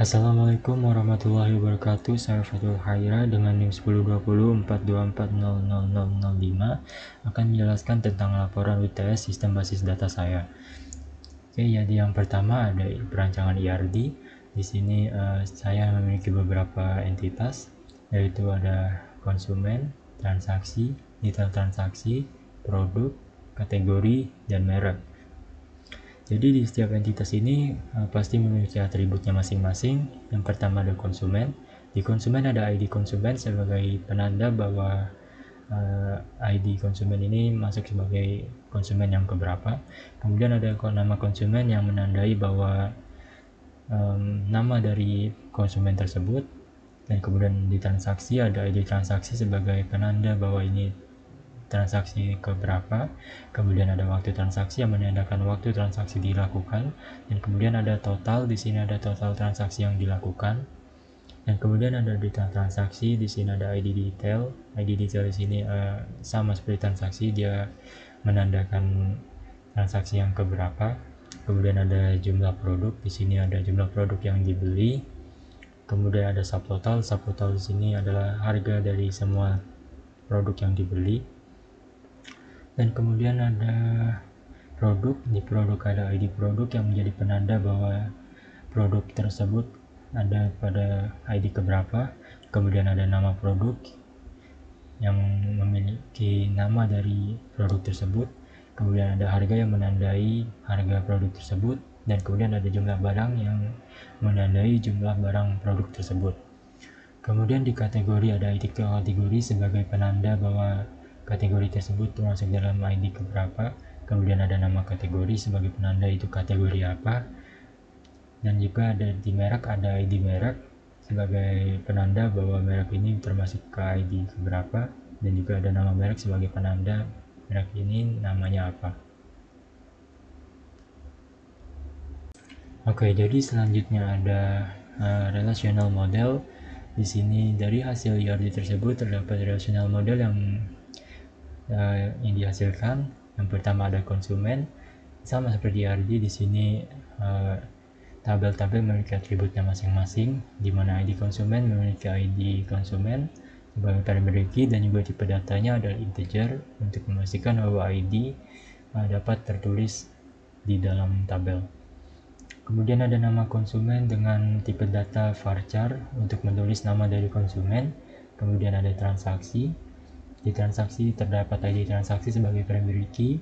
Assalamualaikum warahmatullahi wabarakatuh. Saya Fatul Haira dengan NIM 102042400005 akan menjelaskan tentang laporan UTS sistem basis data saya. Oke, jadi yang pertama ada perancangan IRD. Di sini saya memiliki beberapa entitas, yaitu ada konsumen, transaksi, detail transaksi, produk, kategori, dan merek. Jadi di setiap entitas ini pasti memiliki atributnya masing-masing. Yang pertama ada konsumen. Di konsumen ada ID konsumen sebagai penanda bahwa ID konsumen ini masuk sebagai konsumen yang keberapa. Kemudian ada nama konsumen yang menandai bahwa nama dari konsumen tersebut. Dan kemudian di transaksi ada ID transaksi sebagai penanda bahwa ini transaksi keberapa. Kemudian ada waktu transaksi yang menandakan waktu transaksi dilakukan, dan kemudian ada total. Di sini ada total transaksi yang dilakukan, dan kemudian ada detail transaksi. Di sini ada ID detail. ID detail di sini sama seperti transaksi, dia menandakan transaksi yang keberapa. Kemudian ada jumlah produk. Di sini ada jumlah produk yang dibeli. Kemudian ada subtotal. Subtotal di sini adalah harga dari semua produk yang dibeli. Dan kemudian ada produk. Di produk ada ID produk yang menjadi penanda bahwa produk tersebut ada pada ID keberapa. Kemudian ada nama produk yang memiliki nama dari produk tersebut. Kemudian ada harga yang menandai harga produk tersebut, dan kemudian ada jumlah barang yang menandai jumlah barang produk tersebut. Kemudian di kategori ada ID kategori sebagai penanda bahwa kategori tersebut termasuk dalam ID keberapa. Kemudian ada nama kategori sebagai penanda itu kategori apa. Dan juga ada di merek, ada ID merek sebagai penanda bahwa merek ini termasuk ke ID keberapa. Dan juga ada nama merek sebagai penanda merek ini namanya apa. Oke, jadi selanjutnya ada relational model. Di sini dari hasil IRD tersebut terdapat relational model yang dihasilkan. Yang pertama ada konsumen, sama seperti IRD. Di sini tabel-tabel memiliki atributnya masing-masing, di mana ID konsumen memiliki ID konsumen sebagai primary key, dan juga tipe datanya adalah integer untuk memastikan bahwa ID dapat tertulis di dalam tabel. Kemudian ada nama konsumen dengan tipe data varchar untuk menulis nama dari konsumen. Kemudian ada transaksi. Di transaksi terdapat ID transaksi sebagai primary key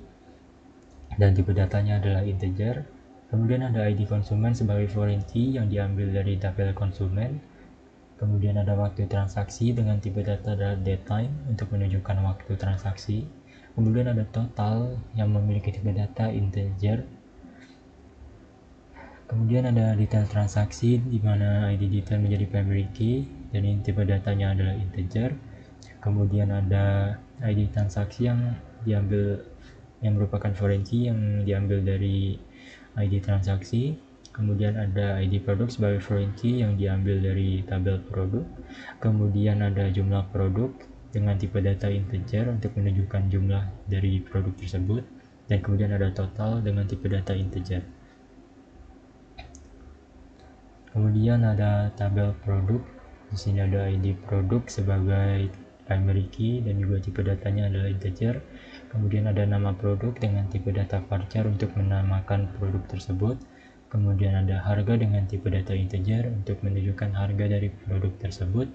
dan tipe datanya adalah integer. Kemudian ada ID konsumen sebagai foreign key yang diambil dari tabel konsumen. Kemudian ada waktu transaksi dengan tipe data adalah datetime untuk menunjukkan waktu transaksi. Kemudian ada total yang memiliki tipe data integer. Kemudian ada detail transaksi di mana ID detail menjadi primary key dan tipe datanya adalah integer. Kemudian ada ID transaksi yang merupakan foreign key yang diambil dari ID transaksi. Kemudian ada ID produk sebagai foreign key yang diambil dari tabel produk. Kemudian ada jumlah produk dengan tipe data integer untuk menunjukkan jumlah dari produk tersebut. Dan kemudian ada total dengan tipe data integer. Kemudian ada tabel produk. Di sini ada ID produk sebagai primary key dan juga tipe datanya adalah integer. Kemudian ada nama produk dengan tipe data varchar untuk menamakan produk tersebut. Kemudian ada harga dengan tipe data integer untuk menunjukkan harga dari produk tersebut.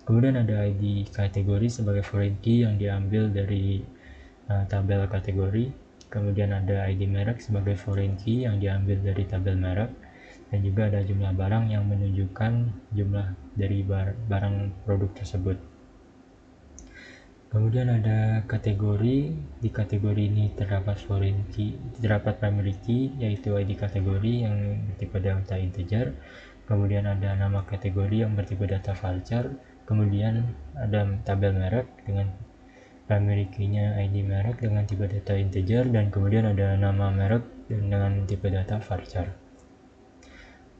Kemudian ada ID kategori sebagai foreign key yang diambil dari tabel kategori. Kemudian ada ID merek sebagai foreign key yang diambil dari tabel merek. Dan juga ada jumlah barang yang menunjukkan jumlah dari barang produk tersebut. Kemudian ada kategori. Di kategori ini terdapat foreign key, terdapat primary key yaitu ID kategori yang bertipe data integer. Kemudian ada nama kategori yang bertipe data varchar. Kemudian ada tabel merek dengan primary key-nya ID merek dengan tipe data integer, dan kemudian ada nama merek dengan tipe data varchar.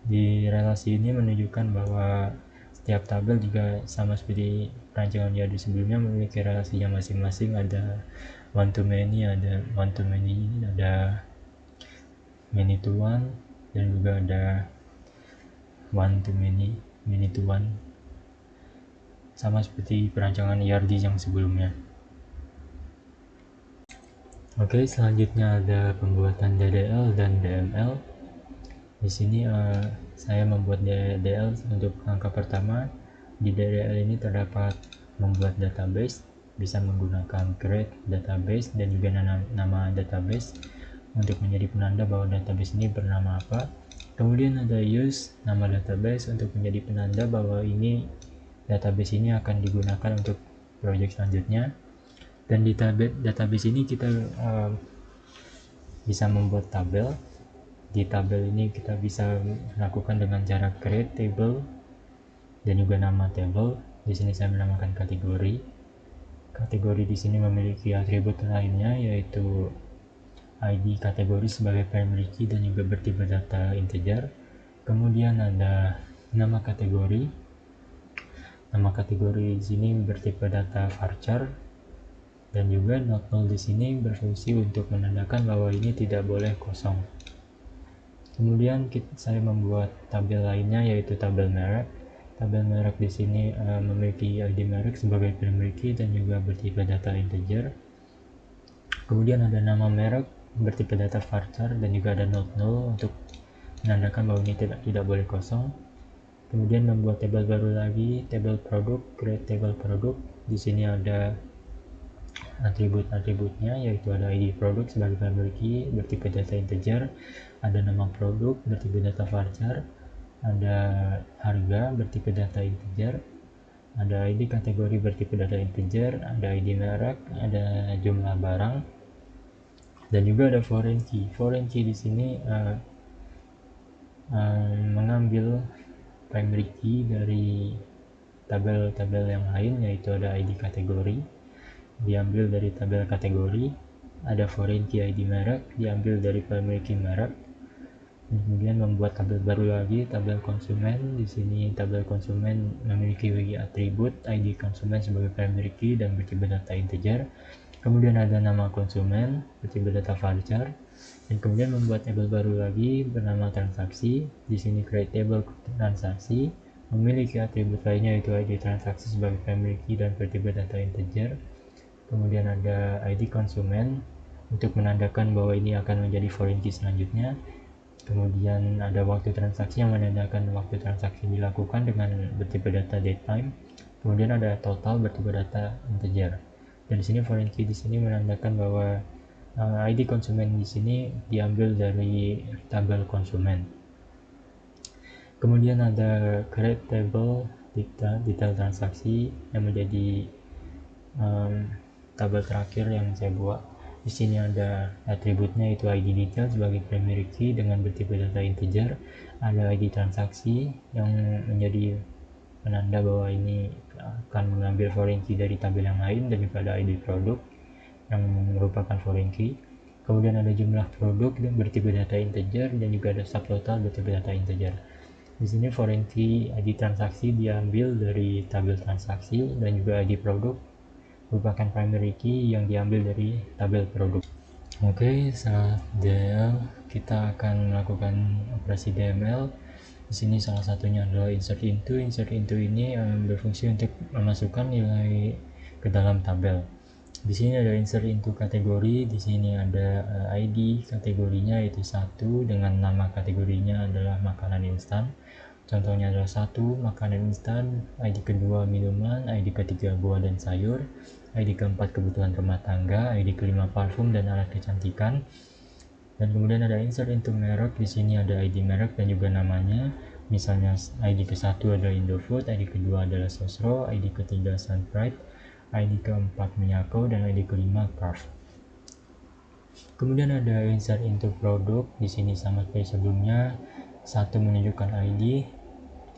Di relasi ini menunjukkan bahwa setiap tabel juga sama seperti perancangan IRD sebelumnya memiliki relasinya masing-masing. Ada one to many, ada one to many, ada many to one, dan juga ada one to many, many to one, sama seperti perancangan ERD yang sebelumnya. Oke, selanjutnya ada pembuatan DDL dan DML. Di sini saya membuat DDL untuk langkah pertama. Di DDL ini terdapat membuat database, bisa menggunakan create database dan juga nama database untuk menjadi penanda bahwa database ini bernama apa. Kemudian ada use nama database untuk menjadi penanda bahwa ini database ini akan digunakan untuk project selanjutnya. Dan di database ini kita bisa membuat tabel. Di tabel ini kita bisa melakukan dengan cara create table dan juga nama table. Di sini saya menamakan kategori. Kategori di sini memiliki atribut lainnya, yaitu ID kategori sebagai primary key dan juga bertipe data integer. Kemudian ada nama kategori. Nama kategori di sini bertipe data varchar. Dan juga not null di sini berfungsi untuk menandakan bahwa ini tidak boleh kosong. Kemudian saya membuat tabel lainnya, yaitu tabel merek. Tabel merek di sini memiliki ID merek sebagai primary key dan juga bertipe data integer. Kemudian ada nama merek bertipe data varchar dan juga ada not null untuk menandakan bahwa ini tidak boleh kosong. Kemudian membuat tabel baru lagi, tabel produk, create table produk. Di sini ada atribut-atributnya, yaitu ada ID produk sebagai primary key bertipe data integer, ada nama produk bertipe data varchar, ada harga bertipe data integer, ada ID kategori bertipe data integer, ada ID merek, ada jumlah barang, dan juga ada foreign key. Foreign key di sini mengambil primary key dari tabel-tabel yang lain, yaitu ada ID kategori diambil dari tabel kategori, ada foreign key ID merek diambil dari primary key merek. Kemudian membuat tabel baru lagi, tabel konsumen. Di sini tabel konsumen memiliki atribut ID konsumen sebagai primary key dan bertipe data integer. Kemudian ada nama konsumen bertipe data varchar. Dan kemudian membuat tabel baru lagi bernama transaksi. Di sini create table transaksi memiliki atribut lainnya, yaitu ID transaksi sebagai primary key dan bertipe data integer. Kemudian ada ID konsumen untuk menandakan bahwa ini akan menjadi foreign key selanjutnya. Kemudian ada waktu transaksi yang menandakan waktu transaksi dilakukan dengan bertipe data datetime. Kemudian ada total bertipe data integer. Dan di sini foreign key di sini menandakan bahwa ID konsumen di sini diambil dari tabel konsumen. Kemudian ada create table detail transaksi yang menjadi tabel terakhir yang saya buat. Di sini ada atributnya, yaitu ID detail sebagai primary key dengan bertipe data integer, ada ID transaksi yang menjadi penanda bahwa ini akan mengambil foreign key dari tabel yang lain, dan juga ada ID produk yang merupakan foreign key. Kemudian ada jumlah produk dan bertipe data integer, dan juga ada subtotal bertipe data integer. Di sini foreign key ID transaksi diambil dari tabel transaksi, dan juga ID produk merupakan primary key yang diambil dari tabel produk. Oke, setelah DL kita akan melakukan operasi DML. Di sini salah satunya adalah insert into. Insert into ini berfungsi untuk memasukkan nilai ke dalam tabel. Di sini ada insert into kategori. Di sini ada ID kategorinya, yaitu 1 dengan nama kategorinya adalah makanan instan. Contohnya adalah 1 makanan instan, ID kedua minuman, ID ketiga buah dan sayur, ID keempat kebutuhan rumah tangga, ID kelima parfum dan alat kecantikan. Dan kemudian ada insert into merek. Di sini ada ID merek dan juga namanya. Misalnya ID ke-1 adalah Indofood, ID kedua adalah Sosro, ID ketiga Sunpride, ID keempat Miyako, dan ID kelima Carve. Kemudian ada insert into produk. Di sini sama seperti sebelumnya, 1 menunjukkan ID,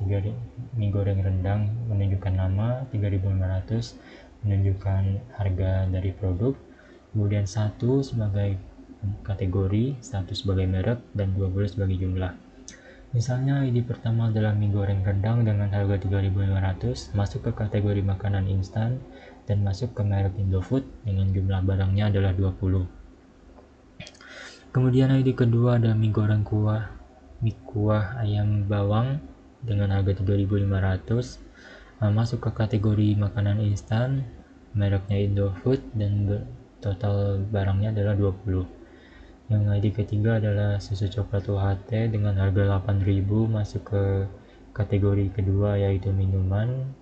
3 mie goreng rendang menunjukkan nama, 3.500 menunjukkan harga dari produk, kemudian 1 sebagai kategori, 1 sebagai merek, dan 20 sebagai jumlah. Misalnya ID pertama adalah mie goreng rendang dengan harga 3.500, masuk ke kategori makanan instan dan masuk ke merek Indofood dengan jumlah barangnya adalah 20. Kemudian ID kedua ada mie goreng kuah ayam bawang dengan harga 3.500, masuk ke kategori makanan instan, mereknya Indofood, dan total barangnya adalah 20. Yang ID ketiga adalah susu coklat UHT dengan harga 8.000, masuk ke kategori kedua yaitu minuman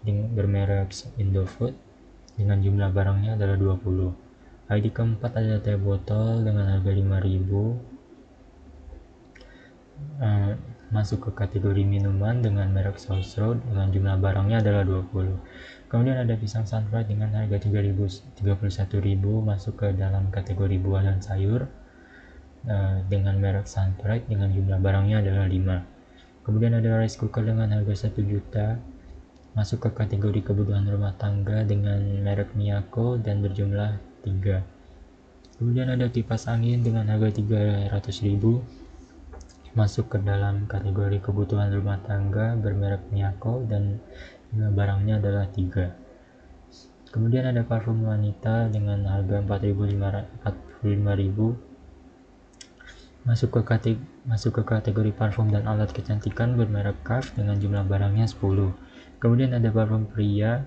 bermerek Indofood dengan jumlah barangnya adalah 20. ID keempat adalah teh botol dengan harga 5.000, masuk ke kategori minuman dengan merek South Road dengan jumlah barangnya adalah 20. Kemudian ada pisang sunfried dengan harga 31.000, masuk ke dalam kategori buah dan sayur dengan merek sunfried dengan jumlah barangnya adalah 5. Kemudian ada rice cooker dengan harga 1 juta, masuk ke kategori kebutuhan rumah tangga dengan merek Miyako dan berjumlah 3. Kemudian ada kipas angin dengan harga 300.000, masuk ke dalam kategori kebutuhan rumah tangga bermerek Miyako dan barangnya adalah 3. Kemudian ada parfum wanita dengan harga 45.000, masuk ke kategori parfum dan alat kecantikan bermerek Kaf dengan jumlah barangnya 10. Kemudian ada parfum pria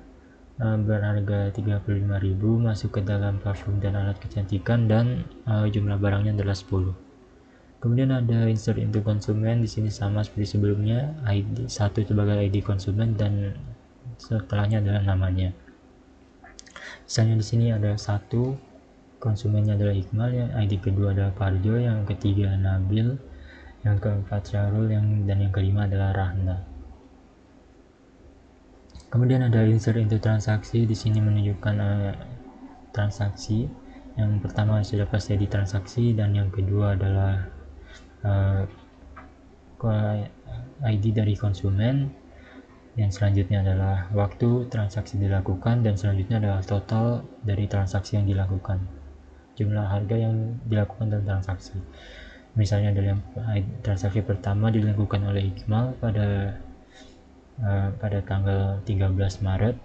berharga 35.000, masuk ke dalam parfum dan alat kecantikan dan jumlah barangnya adalah 10. Kemudian ada insert into konsumen, di sini sama seperti sebelumnya, ID 1 sebagai ID konsumen dan setelahnya adalah namanya. Misalnya di sini ada 1, konsumennya adalah Iqmal, yang ID kedua adalah Parjo, yang ketiga Nabil, yang keempat Syarul, dan yang kelima adalah Rahna. Kemudian ada insert into transaksi, di sini menunjukkan transaksi. Yang pertama sudah pasti di transaksi dan yang kedua adalah ID dari konsumen, yang selanjutnya adalah waktu transaksi dilakukan, dan selanjutnya adalah total dari transaksi yang dilakukan, jumlah harga yang dilakukan dalam transaksi. Misalnya dalam transaksi pertama dilakukan oleh Iqmal pada tanggal 13 Maret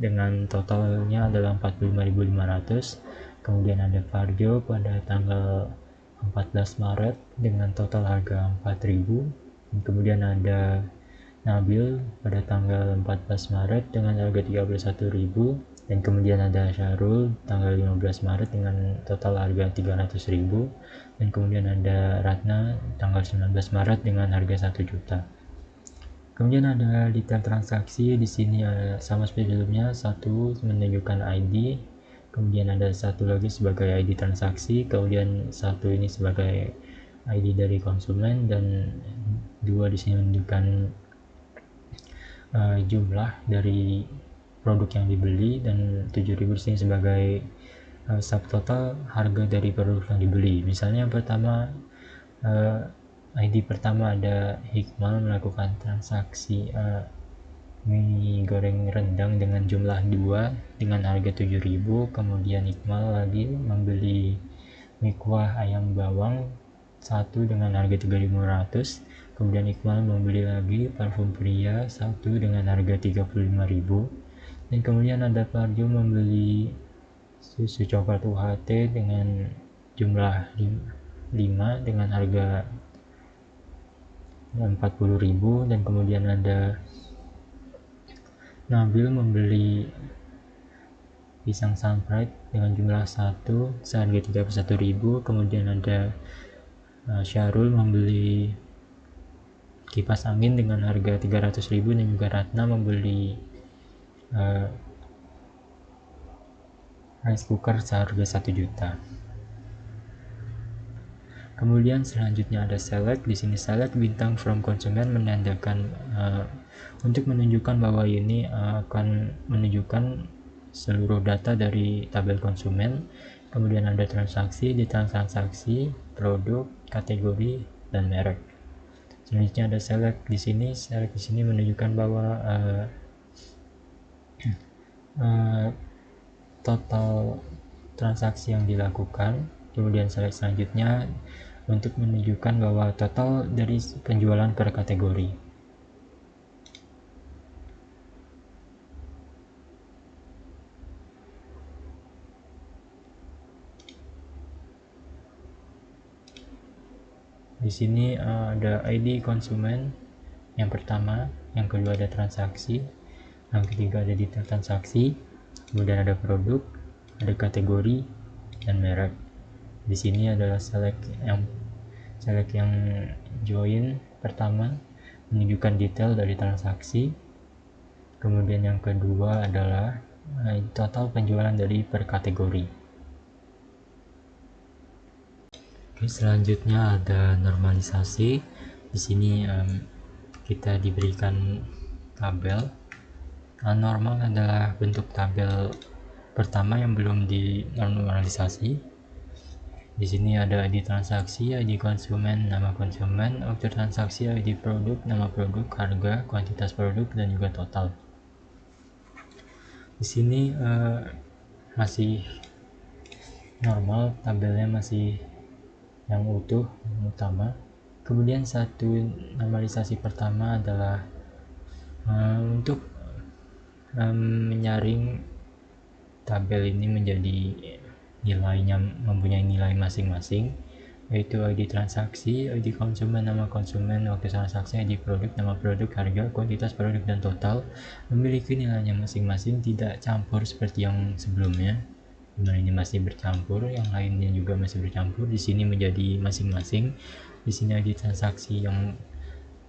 dengan totalnya adalah 45.500. Kemudian ada Parjo pada tanggal 14 Maret dengan total harga 4.000. Kemudian ada Nabil pada tanggal 14 Maret dengan harga 31.000, dan kemudian ada Syarul tanggal 15 Maret dengan total harga 300.000, dan kemudian ada Ratna tanggal 19 Maret dengan harga 1 juta. Kemudian ada detail transaksi, di sini sama seperti sebelumnya, 1 menunjukkan ID, kemudian ada 1 lagi sebagai ID transaksi, kemudian 1 ini sebagai ID dari konsumen, dan 2 di sini menunjukkan jumlah dari produk yang dibeli, dan 7.000 di sini sebagai subtotal harga dari produk yang dibeli. Misalnya yang pertama, ID pertama ada Hikmal melakukan transaksi mie goreng rendang dengan jumlah 2 dengan harga 7.000. Kemudian Hikmal lagi membeli mie kuah ayam bawang 1 dengan harga 3.500. Kemudian Iqmal membeli lagi parfum pria 1 dengan harga 35.000. Dan kemudian ada Parjo membeli susu coklat UHT dengan jumlah 5 dengan harga 40.000. Dan kemudian ada Nabil membeli pisang sunfried dengan jumlah 1 seharga 31.000. Kemudian ada Syarul membeli kipas angin dengan harga 300.000, dan juga Ratna membeli rice cooker seharga 1 juta. Kemudian selanjutnya ada select. Di sini select bintang from konsumen menandakan untuk menunjukkan bahwa ini akan menunjukkan seluruh data dari tabel konsumen. Kemudian ada transaksi, detail transaksi, produk, kategori, dan merek. Selanjutnya ada select di sini. Select di sini menunjukkan bahwa total transaksi yang dilakukan. Kemudian select selanjutnya untuk menunjukkan bahwa total dari penjualan per kategori. Di sini ada ID konsumen, yang pertama, yang kedua ada transaksi, yang ketiga ada detail transaksi, kemudian ada produk, ada kategori, dan merek. Di sini adalah select yang join pertama menunjukkan detail dari transaksi, kemudian yang kedua adalah total penjualan dari per kategori. Oke, selanjutnya ada normalisasi. Di sini kita diberikan tabel. Normal adalah bentuk tabel pertama yang belum dinormalisasi. Di sini ada ID transaksi, ID konsumen, nama konsumen, waktu transaksi, ID produk, nama produk, harga, kuantitas produk, dan juga total. Di sini masih normal, tabelnya masih yang utuh, yang utama. Kemudian satu normalisasi pertama adalah untuk menyaring tabel ini menjadi nilainya mempunyai nilai masing-masing, yaitu ID transaksi, ID konsumen, nama konsumen, waktu transaksi, ID produk, nama produk, harga, kuantitas produk, dan total memiliki nilainya masing-masing, tidak campur seperti yang sebelumnya. Dimana ini masih bercampur, yang lainnya juga masih bercampur. Di sini menjadi masing-masing. Di sini ID transaksi yang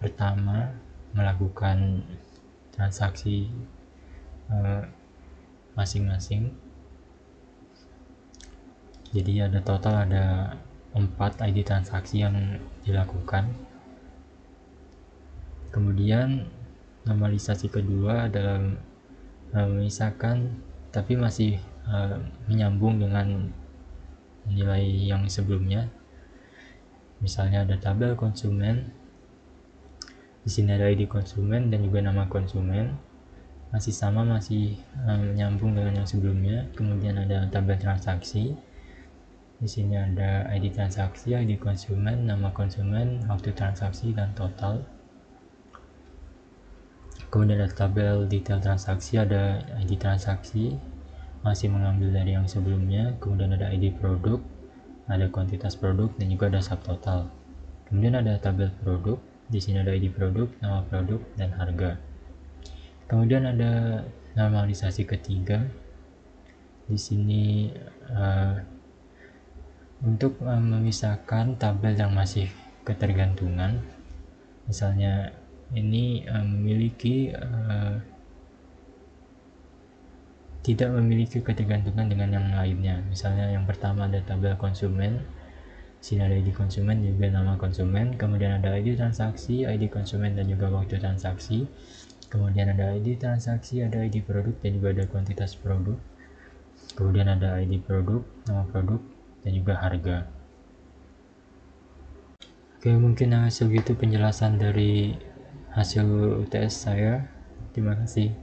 pertama melakukan transaksi masing-masing. Jadi ada total ada 4 ID transaksi yang dilakukan. Kemudian normalisasi kedua adalah memisahkan tapi masih menyambung dengan nilai yang sebelumnya. Misalnya ada tabel konsumen, di sini ada ID konsumen dan juga nama konsumen, masih sama, masih menyambung dengan yang sebelumnya. Kemudian ada tabel transaksi. Di sini ada ID transaksi, ID konsumen, nama konsumen, waktu transaksi, dan total. Kemudian ada tabel detail transaksi, ada ID transaksi, masih mengambil dari yang sebelumnya. Kemudian ada ID produk, ada kuantitas produk, dan juga ada subtotal. Kemudian ada tabel produk, di sini ada ID produk, nama produk, dan harga. Kemudian ada normalisasi ketiga. Di sini untuk memisahkan tabel yang masih ketergantungan, misalnya ini memiliki tidak memiliki ketergantungan dengan yang lainnya. Misalnya yang pertama ada tabel konsumen, sini ada ID konsumen juga nama konsumen, kemudian ada ID transaksi, ID konsumen, dan juga waktu transaksi. Kemudian ada ID transaksi, ada ID produk, dan juga ada kuantitas produk. Kemudian ada ID produk, nama produk, dan juga harga. Oke, mungkin segitu penjelasan dari hasil UTS saya. Terima kasih.